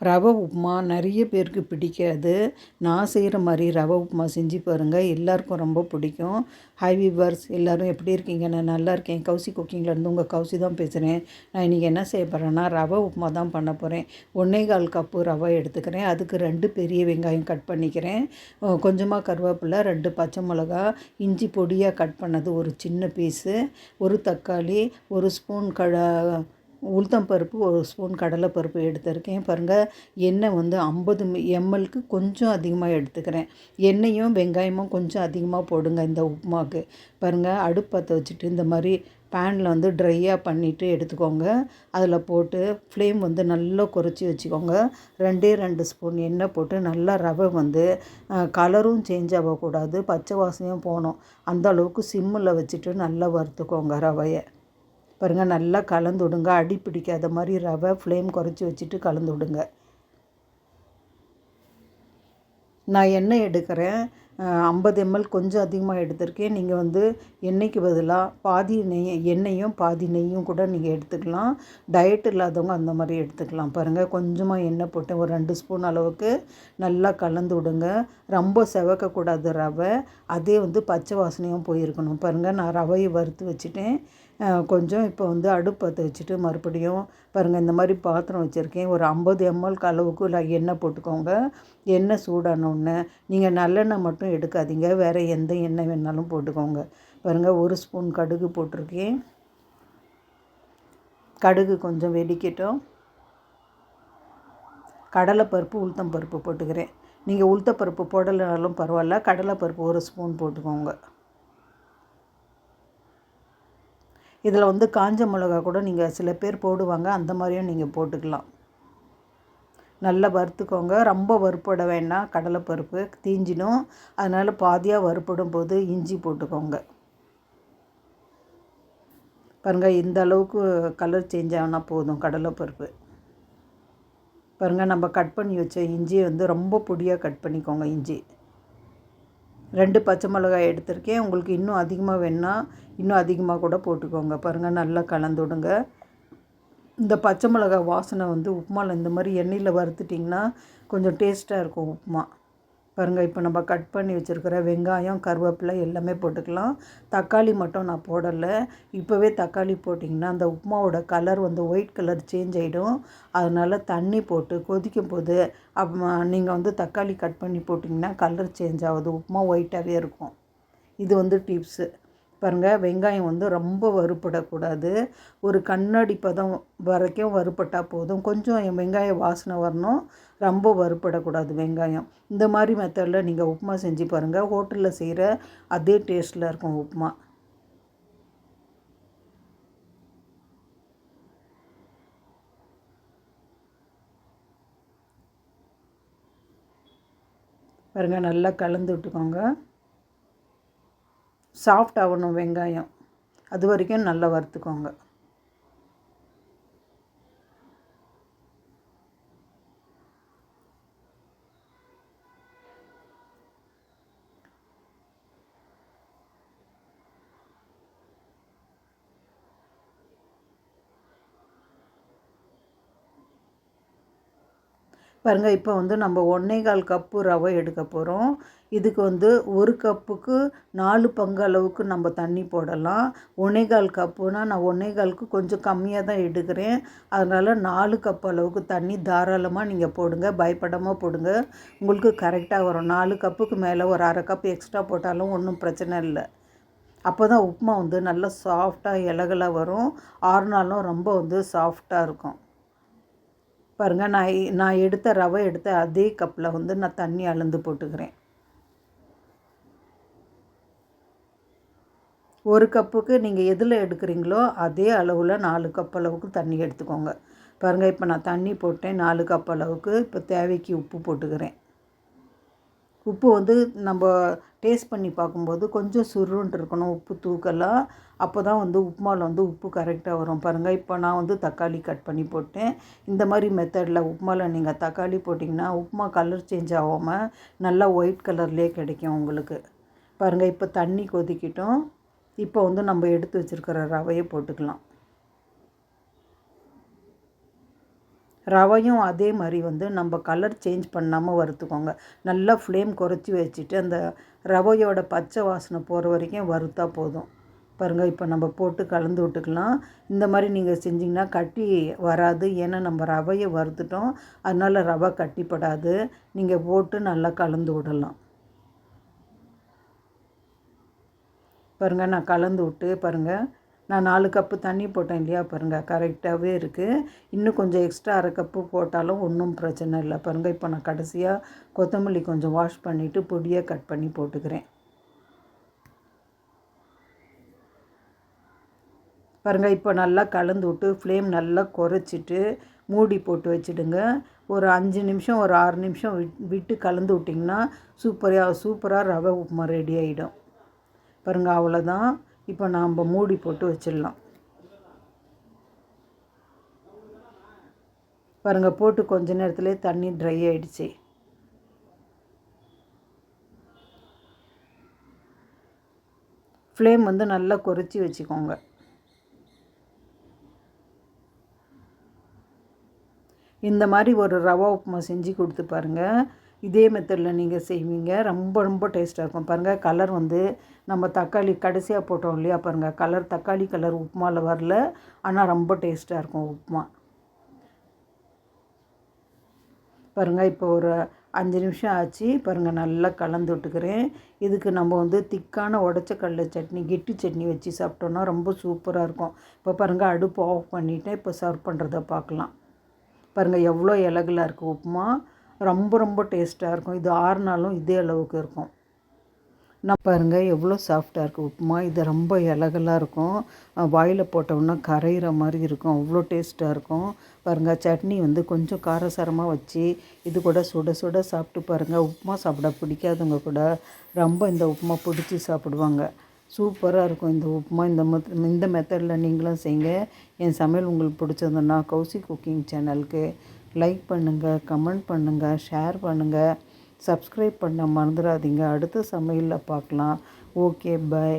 ரவை உப்புமா நிறைய பேருக்கு பிடிக்காது. நான் செய்கிற மாதிரி ரவை உப்புமா செஞ்சு பாருங்கள், எல்லாருக்கும் ரொம்ப பிடிக்கும். ஹாய் வீவர்ஸ், எல்லோரும் எப்படி இருக்கீங்க? நான் நல்லா இருக்கேன். கௌசி குக்கிங்லேருந்து உங்கள் கௌசி தான் பேசுகிறேன். நான் இன்றைக்கி என்ன செய்ய போகிறேன்னா, ரவை உப்புமா தான் பண்ண போகிறேன். 1.25 கப்பு ரவை எடுத்துக்கிறேன். அதுக்கு 2 பெரிய வெங்காயம் கட் பண்ணிக்கிறேன். கொஞ்சமாக கருவேப்பிலை, 2 பச்சை மிளகா, இஞ்சி பொடியாக கட் பண்ணது ஒரு சின்ன பீஸு, ஒரு தக்காளி, ஒரு ஸ்பூன் உளுத்தம்பருப்பு, ஒரு ஸ்பூன் கடலைப்பருப்பு எடுத்துருக்கேன். பாருங்கள், எண்ணெய் வந்து 50 mlக்கு கொஞ்சம் அதிகமாக எடுத்துக்கிறேன். எண்ணெயும் வெங்காயமும் கொஞ்சம் அதிகமாக போடுங்க இந்த உப்புமாவுக்கு. பாருங்கள், அடுப்பு பற்ற வச்சுட்டு இந்த மாதிரி பேனில் வந்து ட்ரையாக பண்ணிவிட்டு எடுத்துக்கோங்க. அதில் போட்டு ஃப்ளேம் வந்து நல்லா குறைச்சி வச்சுக்கோங்க. 2 ஸ்பூன் எண்ணெய் போட்டு நல்லா ரவை வந்து கலரும் சேஞ்ச் ஆகக்கூடாது, பச்சை வாசனையும் போகணும். அந்த அளவுக்கு சிம்மில் வச்சுட்டு நல்லா வறுத்துக்கோங்க ரவையை. பாருங்கள், நல்லா கலந்து விடுங்க. அடி பிடிக்காத மாதிரி ரவை ஃப்ளேம் குறைச்சி வச்சுட்டு கலந்து விடுங்க. நான் எண்ணெய் எடுக்கிறேன், 50 ml கொஞ்சம் அதிகமாக எடுத்திருக்கேன். நீங்கள் வந்து எண்ணெய்க்கு பதிலாக பாதி எண்ணெயும் பாதி நெய்யும் கூட நீங்கள் எடுத்துக்கலாம். டயட் இல்லாதவங்க அந்த மாதிரி எடுத்துக்கலாம். பாருங்கள், கொஞ்சமாக எண்ணெய் போட்டு ஒரு 2 ஸ்பூன் அளவுக்கு நல்லா கலந்து விடுங்க. ரொம்ப செவக்கக்கூடாது ரவை, அதே வந்து பச்சை வாசனையும் போயிருக்கணும். பாருங்கள், நான் ரவையை வறுத்து வச்சுட்டேன். கொஞ்சம் இப்போ வந்து அடுப்பு பற்ற வச்சுட்டு மறுபடியும் பாருங்கள், இந்த மாதிரி பாத்திரம் வச்சுருக்கேன். ஒரு 50 ml அளவுக்கு எண்ணெய் போட்டுக்கோங்க. எண்ணெய் சூடானோடனே நீங்கள் நல்லெண்ணெய் மட்டும் எடுக்காதீங்க, வேறு எந்த எண்ணெய் வேணாலும் போட்டுக்கோங்க. பாருங்கள், 1 ஸ்பூன் கடுகு போட்டிருக்கேன். கடுகு கொஞ்சம் வெடிக்கட்டும். கடலைப்பருப்பு, உளுத்தம்பருப்பு போட்டுக்கிறேன். நீங்கள் உளுத்தப்பருப்பு போடலைனாலும் பரவாயில்ல, கடலைப்பருப்பு 1 ஸ்பூன் போட்டுக்கோங்க. இதில் வந்து காஞ்ச மிளகா கூட நீங்கள் சில பேர் போடுவாங்க, அந்த மாதிரியும் நீங்கள் போட்டுக்கலாம். நல்லா வறுத்துக்கோங்க. ரொம்ப வறுப்பட வேண்டாம், கடலைப்பருப்பு தீஞ்சிடும். அதனால் பாதியாக வறுப்படும் போது இஞ்சி போட்டுக்கோங்க. பாருங்கள், இந்த அளவுக்கு கலர் சேஞ்ச் ஆனால் போதும் கடலைப்பருப்பு. பாருங்கள், நம்ம கட் பண்ணி வச்ச இஞ்சியை வந்து ரொம்ப பொடியாக கட் பண்ணிக்கோங்க. இஞ்சி 2 பச்சை மிளகாய் எடுத்திருக்கேன். உங்களுக்கு இன்னும் அதிகமாக வேணுன்னா இன்னும் அதிகமாக கூட போட்டுக்கோங்க. பாருங்கள், நல்லா கலந்து விடுங்க. இந்த பச்சை மிளகாய் வாசனை வந்து உப்புமாவில் இந்த மாதிரி எண்ணெயில் வறுத்துட்டிங்கன்னா கொஞ்சம் டேஸ்ட்டாக இருக்கும் உப்புமா. பாருங்கள், இப்போ நம்ம கட் பண்ணி வச்சுருக்கிற வெங்காயம், கருவேப்பிலை எல்லாமே போட்டுக்கலாம். தக்காளி மட்டும் நான் போடலை. இப்போவே தக்காளி போட்டிங்கன்னா அந்த உப்புமாவோட கலர் வந்து ஒயிட் கலர் சேஞ்ச் ஆகிடும். அதனால் தண்ணி போட்டு கொதிக்கும் போது நீங்கள் வந்து தக்காளி கட் பண்ணி போட்டிங்கன்னா கலர் சேஞ்ச் ஆகுது, உப்புமா ஒயிட்டாகவே இருக்கும். இது வந்து டிப்ஸு. பாருங்கள், வெங்காயம் வந்து ரொம்ப வறுப்படக்கூடாது, ஒரு கண்ணாடி பதம் வரைக்கும் வறுப்பட்டால் போதும். கொஞ்சம் வெங்காய வாசனை வரணும், ரொம்ப வறுப்படக்கூடாது வெங்காயம். இந்த மாதிரி மெத்தடில் நீங்கள் உப்புமா செஞ்சு பாருங்கள். ஹோட்டலில் செய்கிற அதே டேஸ்ட்டில் இருக்கும் உப்புமா. பாருங்கள், நல்லா கலந்து விட்டுக்கோங்க. சாஃப்ட் ஆகணும் வெங்காயம், அது வரைக்கும் நல்லா வறுத்துக்கோங்க. பாருங்கள், இப்போ வந்து நம்ம 1.25 கப்பு ரவை எடுக்க போகிறோம். இதுக்கு வந்து 1 கப்புக்கு 4 பங்கு அளவுக்கு நம்ம தண்ணி போடலாம். 1.25 கப்புனால் நான் 1.25க்கு கொஞ்சம் கம்மியாக தான் எடுக்கிறேன். அதனால் 4 கப் அளவுக்கு தண்ணி தாராளமாக நீங்கள் போடுங்க, பயப்படாமல் போடுங்க. உங்களுக்கு கரெக்டாக வரும். 4 கப்புக்கு மேலே ஒரு 1/2 கப் எக்ஸ்ட்ரா போட்டாலும் ஒன்றும் பிரச்சனை இல்லை. அப்போ தான் உப்புமா வந்து நல்லா சாஃப்டாக இலகலாக வரும். ஆறுனாலும் ரொம்ப வந்து சாஃப்டாக இருக்கும். பாருங்கள், நான் ரவை எடுத்த அதே கப்பில் வந்து நான் தண்ணி அளந்து போட்டுக்கிறேன். 1 கப்புக்கு நீங்கள் எதில் எடுக்கிறீங்களோ அதே அளவில் 4 கப் அளவுக்கு தண்ணி எடுத்துக்கோங்க. பாருங்கள், இப்போ நான் தண்ணி போட்டேன் 4 கப் அளவுக்கு. இப்போ தேவைக்கு உப்பு போட்டுக்கிறேன். உப்பு வந்து நம்ம டேஸ்ட் பண்ணி பார்க்கும்போது கொஞ்சம் சுருன்ட்டு இருக்கணும் உப்பு தூக்கலாக. அப்போ தான் வந்து உப்புமாவில் வந்து உப்பு கரெக்டாக வரும். பாருங்கள், இப்போ நான் வந்து தக்காளி கட் பண்ணி போட்டேன். இந்த மாதிரி மெத்தடில் உப்புமாவில் நீங்கள் தக்காளி போட்டிங்கன்னா உப்புமா கலர் சேஞ்ச் ஆகாமல் நல்லா ஒயிட் கலர்லேயே கிடைக்கும் உங்களுக்கு. பாருங்கள், இப்போ தண்ணி கொதிக்கட்டும். இப்போ வந்து நம்ம எடுத்து வச்சுருக்கிற ரவையை போட்டுக்கலாம். ரவையும் அதே மாதிரி வந்து நம்ம கலர் சேஞ்ச் பண்ணாமல் வறுத்துக்கோங்க. நல்லா ஃப்ளேம் குறைச்சி வச்சுட்டு அந்த ரவையோட பச்சை வாசனை போகிற வரைக்கும் வறுத்தா போதும். பாருங்கள், இப்போ நம்ம போட்டு கலந்து விட்டுக்கலாம். இந்த மாதிரி நீங்கள் செஞ்சிங்கன்னா கட்டி வராது. ஏன்னா நம்ம ரவையை வறுத்துட்டோம், அதனால் ரவை கட்டிப்படாது. நீங்கள் போட்டு நல்லா கலந்து விடலாம். பாருங்கள், நான் கலந்து விட்டு பாருங்கள், நான் 4 கப்பு தண்ணி போட்டேன் இல்லையா, பாருங்கள் கரெக்டாகவே இருக்குது. இன்னும் கொஞ்சம் எக்ஸ்ட்ரா அரை கப்பு போட்டாலும் ஒன்றும் பிரச்சனை இல்லை. பாருங்கள், இப்போ நான் கடைசியாக கொத்தமல்லி கொஞ்சம் வாஷ் பண்ணிவிட்டு பொடியாக கட் பண்ணி போட்டுக்கிறேன். பாருங்கள், இப்போ நல்லா கலந்து விட்டு ஃப்ளேம் நல்லா குறைச்சிட்டு மூடி போட்டு வச்சுடுங்க. ஒரு 5 நிமிஷம் ஒரு 6 நிமிஷம் விட்டு கலந்து விட்டிங்கன்னா சூப்பராக ரவை உப்புமா ரெடி ஆகிடும். பாருங்கள், அவ்வளோதான். இப்போ நாம் மூடி போட்டு வச்சிடலாம். பாருங்கள், போட்டு கொஞ்ச நேரத்துலேயே தண்ணி ட்ரை ஆகிடுச்சு. ஃப்ளேம் வந்து நல்லா குறைச்சி வச்சுக்கோங்க. இந்த மாதிரி ஒரு ரவா உப்புமா செஞ்சு கொடுத்து பாருங்கள். இதே மெத்தடில் நீங்கள் செய்வீங்க, ரொம்ப டேஸ்ட்டாக இருக்கும். பாருங்கள், கலர் வந்து நம்ம தக்காளி கடைசியாக போட்டோம் இல்லையா, பாருங்கள் கலர் தக்காளி கலர் உப்புமாவில் வரல, ஆனால் ரொம்ப டேஸ்ட்டாக இருக்கும் உப்புமா. பாருங்கள், இப்போ ஒரு 5 நிமிஷம் ஆச்சு. பாருங்கள், நல்லா கலந்து விட்டுக்கிறேன். இதுக்கு நம்ம வந்து திக்கான உடச்ச கடலை சட்னி, கெட்டி சட்னி வச்சு சாப்பிட்டோன்னா ரொம்ப சூப்பராக இருக்கும். இப்போ பாருங்கள், அடுப்பு ஆஃப் பண்ணிவிட்டேன். இப்போ சர்வ் பண்ணுறதை பார்க்கலாம். பாருங்கள், எவ்வளோ இலகுலாக இருக்குது உப்புமா. ரொம்ப டேஸ்ட்டாக இருக்கும். இது 6 நாளும் இதே அளவுக்கு இருக்கும். நான் பாருங்கள், எவ்வளோ சாஃப்டாக இருக்குது உப்புமா. இது ரொம்ப இலகுலாக இருக்கும். வாயில் போட்டோம்னா கரையிற மாதிரி இருக்கும். அவ்வளோ டேஸ்ட்டாக இருக்கும். பாருங்கள், சட்னி வந்து கொஞ்சம் காரசாரமாக வச்சு இது கூட சுட சாப்பிட்டு பாருங்கள். உப்புமா சாப்பிட பிடிக்காதவங்க கூட ரொம்ப இந்த உப்புமா பிடிச்சி சாப்பிடுவாங்க. சூப்பராக இருக்கும் இந்த உப்புமா. இந்த மெத்தடில் நீங்களும் செய்யுங்க. என் சமையல் உங்களுக்கு பிடிச்சதுன்னா கௌசி குக்கிங் சேனலுக்கு லைக் பண்ணுங்கள், கமெண்ட் பண்ணுங்கள், ஷேர் பண்ணுங்கள், சப்ஸ்கிரைப் பண்ண மறந்துடாதீங்க. அடுத்த சமையலில் பார்க்கலாம். Okay, by.